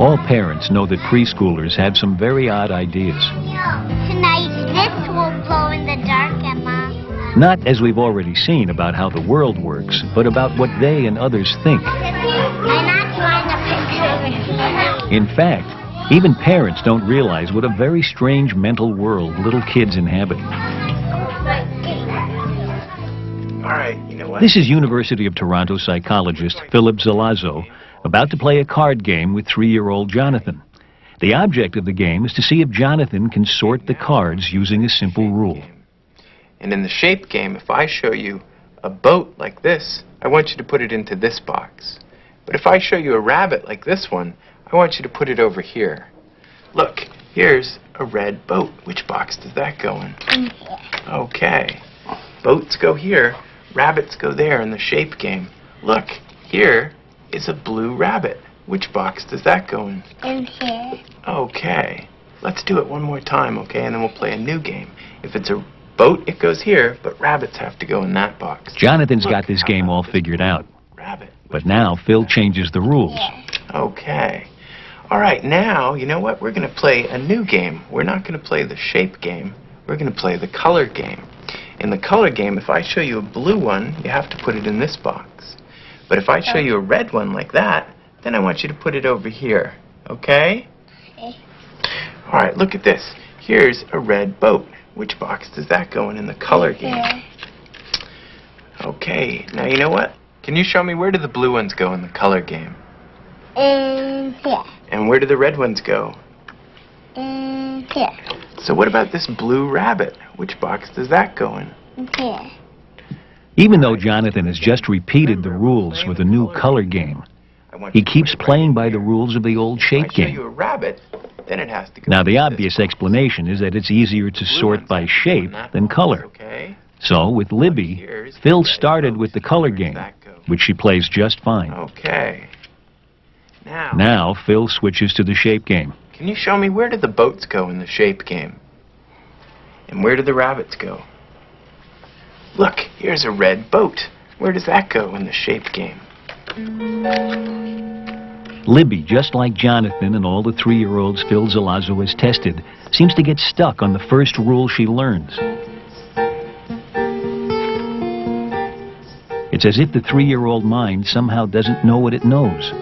All parents know that preschoolers have some very odd ideas. Tonight, this will glow in the dark, Emma. Not, as we've already seen, about how the world works, but about what they and others think. I'm not drawing a picture. In fact, even parents don't realize what a very strange mental world little kids inhabit. All right, you know what? This is University of Toronto psychologist Philip Zalazo about to play a card game with 3-year-old Jonathan. The object of the game is to see if Jonathan can sort the cards using a simple rule. And in the shape game, if I show you a boat like this, I want you to put it into this box. But if I show you a rabbit like this one, I want you to put it over here. Look, here's a red boat. Which box does that go in? Okay. Boats go here, rabbits go there in the shape game. Look, here is a blue rabbit. Which box does that go in? In here. Okay. Let's do it one more time, okay? And then we'll play a new game. If it's a boat, it goes here, but rabbits have to go in that box. Jonathan's got this game all figured out. Rabbit. But now Phil changes the rules. Okay. All right, now, you know what? We're going to play a new game. We're not going to play the shape game. We're going to play the color game. In the color game, if I show you a blue one, you have to put it in this box. But if I show you a red one like that, then I want you to put it over here. Okay? Okay. All right, look at this. Here's a red boat. Which box does that go in the color game? Here. Okay, now you know what? Can you show me where do the blue ones go in the color game? In here. And where do the red ones go? In here. So what about this blue rabbit? Which box does that go in? In here. Even though Jonathan has just repeated the rules with a new color game, he keeps playing by the rules of the old shape If I show you game. a rabbit, then it has to go Now, the in obvious this box. explanation is that it's easier to Blue sort ones by have to go shape in that than box, color. Okay. So, with Libby, Here's Phil the red started boat. with the color Where does game, that go? which she plays just fine. Okay. Now, Now, Phil switches to the shape game. can you show me where do the boats go in the shape game? And where do the rabbits go? Look, here's a red boat. Where does that go in the shape game? Libby, just like Jonathan and all the 3-year-olds Phil Zalazo has tested, seems to get stuck on the first rule she learns. It's as if the 3-year-old mind somehow doesn't know what it knows.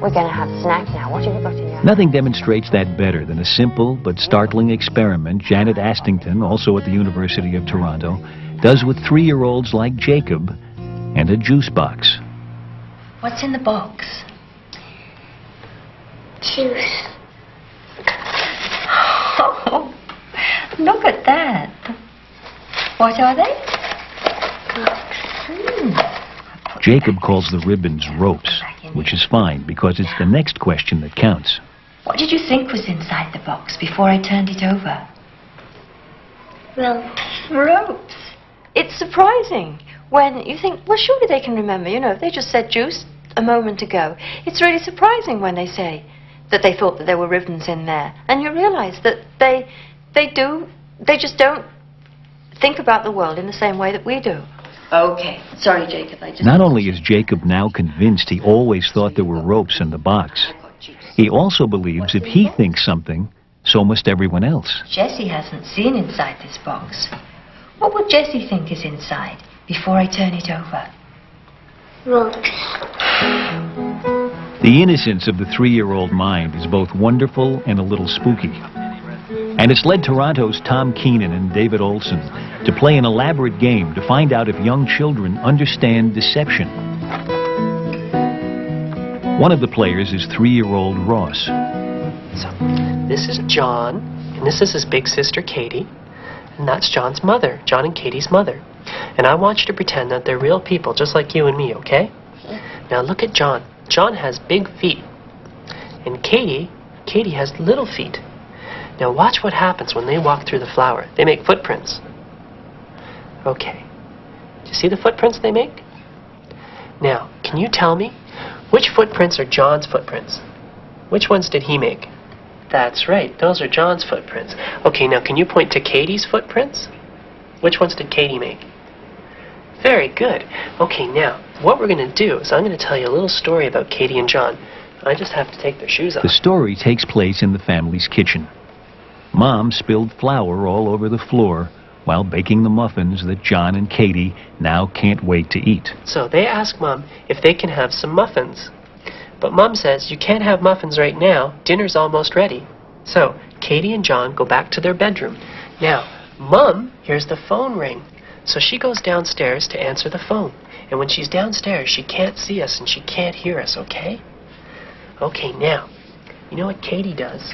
We're going to have snacks now. What have you got in your... Nothing demonstrates that better than a simple but startling experiment Janet Astington, also at the University of Toronto, does with 3-year-olds like Jacob and a juice box. What's in the box? Juice. Oh, look at that. What are they? Jacob calls the ribbons ropes, which is fine because it's the next question that counts. What did you think was inside the box before I turned it over? Ropes. Ropes. It's surprising when you think, well, surely they can remember. You know, they just said juice a moment ago. It's really surprising when they say that they thought that there were ribbons in there. And you realize that they just don't think about the world in the same way that we do. Okay. Sorry, Jacob. Not only is Jacob now convinced he always thought there were ropes in the box, he also believes if he thinks something, so must everyone else. Jessie hasn't seen inside this box. What would Jessie think is inside before I turn it over? Ropes. The innocence of the 3-year-old mind is both wonderful and a little spooky. And it's led Toronto's Tom Keenan and David Olson to play an elaborate game to find out if young children understand deception. One of the players is 3-year-old Ross. So, this is John, and this is his big sister Katie, and that's John's mother, John and Katie's mother. And I want you to pretend that they're real people, just like you and me, okay? Now look at John. John has big feet, and Katie has little feet. Now watch what happens when they walk through the flower. They make footprints. Okay. Do you see the footprints they make? Now, can you tell me which footprints are John's footprints? Which ones did he make? That's right, those are John's footprints. Okay, now can you point to Katie's footprints? Which ones did Katie make? Very good. Okay, now, what we're going to do is I'm going to tell you a little story about Katie and John. I just have to take their shoes off. The story takes place in the family's kitchen. Mom spilled flour all over the floor while baking the muffins that John and Katie now can't wait to eat. So they ask Mom if they can have some muffins. But Mom says, you can't have muffins right now. Dinner's almost ready. So Katie and John go back to their bedroom. Now, Mom hears the phone ring. So she goes downstairs to answer the phone. And when she's downstairs, she can't see us and she can't hear us, okay? Okay, now, you know what Katie does?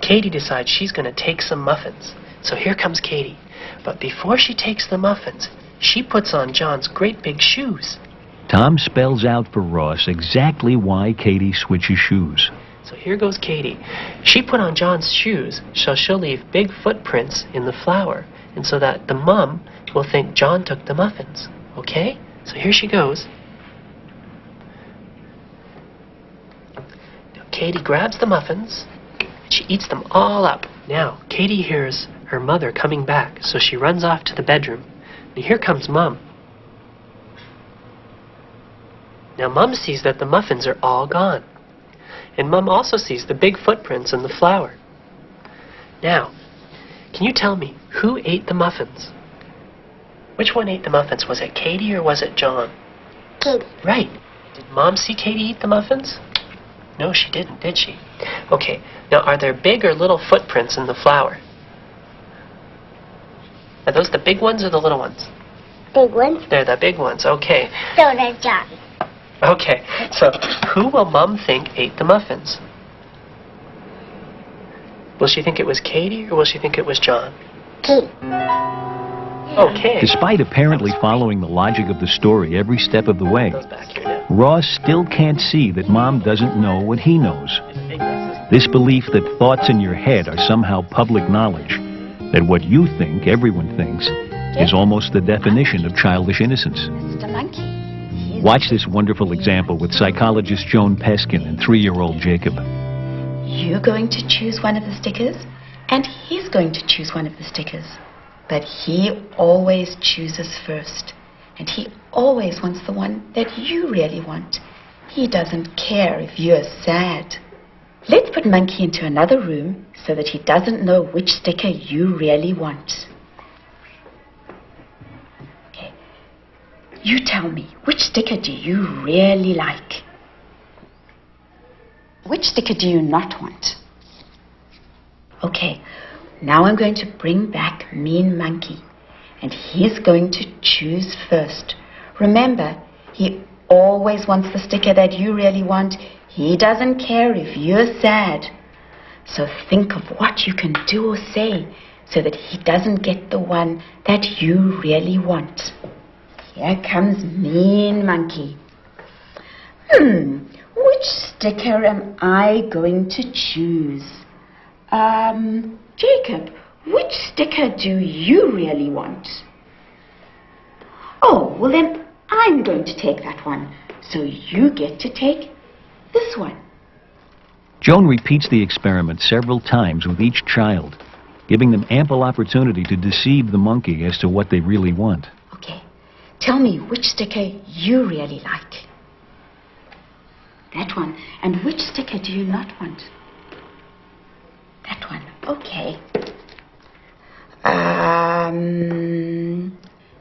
Katie decides she's going to take some muffins. So here comes Katie. But before she takes the muffins, she puts on John's great big shoes. Tom spells out for Ross exactly why Katie switches shoes. So here goes Katie. She put on John's shoes so she'll leave big footprints in the flour, and so that the mom will think John took the muffins. Okay? So here she goes. Now Katie grabs the muffins. She eats them all up. Now Katie hears her mother coming back, so she runs off to the bedroom. And here comes Mom. Now Mom sees that the muffins are all gone. And Mom also sees the big footprints in the flour. Now, can you tell me who ate the muffins? Which one ate the muffins? Was it Katie or was it John? Katie. Right. Did Mom see Katie eat the muffins? No, she didn't, did she? Okay, now are there big or little footprints in the flour? Are those the big ones or the little ones? Big ones. They're the big ones, okay. So does John. Okay, so who will Mom think ate the muffins? Will she think it was Katie or will she think it was John? Katie. Okay. Despite apparently following the logic of the story every step of the way, Those back here now. Ross still can't see that Mom doesn't know what he knows. It's a big mess. This belief that thoughts in your head are somehow public knowledge, that what you think everyone thinks, is almost the definition of childish innocence. Mr. Monkey. Watch this wonderful example with psychologist Joan Peskin and 3-year-old Jacob. You're going to choose one of the stickers, and he's going to choose one of the stickers. But he always chooses first, and he always wants the one that you really want. He doesn't care if you're sad. Let's put Monkey into another room so that he doesn't know which sticker you really want. Okay. You tell me, which sticker do you really like? Which sticker do you not want? Okay, now I'm going to bring back Mean Monkey, and he's going to choose first. Remember, he always wants the sticker that you really want. He doesn't care if you're sad. So think of what you can do or say so that he doesn't get the one that you really want. Here comes Mean Monkey. Which sticker am I going to choose? Jacob, which sticker do you really want? Oh, well then I'm going to take that one. So you get to take this one. Joan repeats the experiment several times with each child, giving them ample opportunity to deceive the monkey as to what they really want. Okay, tell me which sticker you really like. That one. And which sticker do you not want? That one. Okay.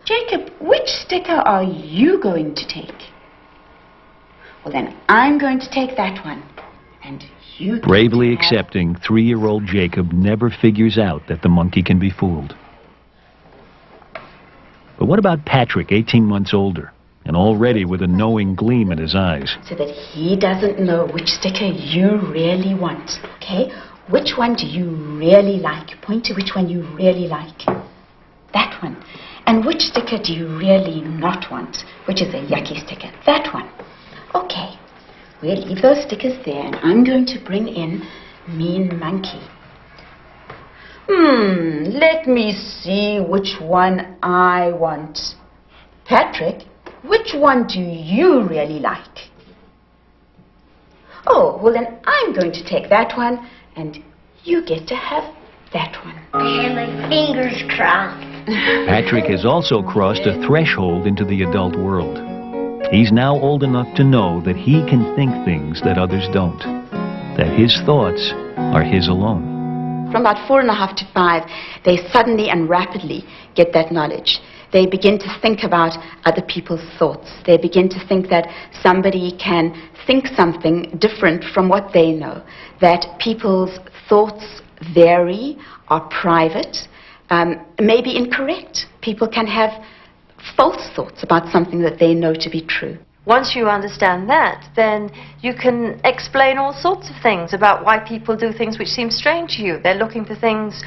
Jacob, which sticker are you going to take? Well, then I'm going to take that one. And you... Bravely accepting, 3-year-old Jacob never figures out that the monkey can be fooled. But what about Patrick, 18 months older, and already with a knowing gleam in his eyes? So that he doesn't know which sticker you really want. Okay? Which one do you really like? Point to which one you really like. That one. And which sticker do you really not want? Which is a yucky sticker. That one. Okay. We'll leave those stickers there, and I'm going to bring in Mean Monkey. Let me see which one I want. Patrick, which one do you really like? Oh, well then I'm going to take that one, and you get to have that one. I have my fingers crossed. Patrick has also crossed a threshold into the adult world. He's now old enough to know that he can think things that others don't, that his thoughts are his alone. From about 4.5 to 5, they suddenly and rapidly get that knowledge. They begin to think about other people's thoughts. They begin to think that somebody can think something different from what they know, that people's thoughts vary, are private, may be incorrect. People can have false thoughts about something that they know to be true. Once you understand that, then you can explain all sorts of things about why people do things which seem strange to you. They're looking for things,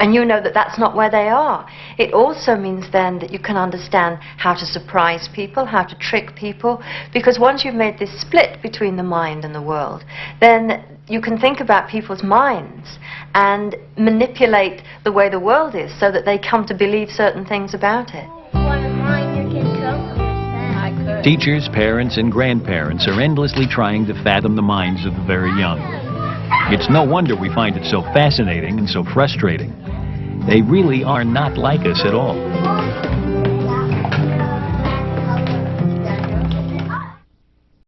and you know that that's not where they are. It also means then that you can understand how to surprise people, how to trick people, because once you've made this split between the mind and the world, then you can think about people's minds and manipulate the way the world is so that they come to believe certain things about it. Teachers, parents, and grandparents are endlessly trying to fathom the minds of the very young. It's no wonder we find it so fascinating and so frustrating. They really are not like us at all.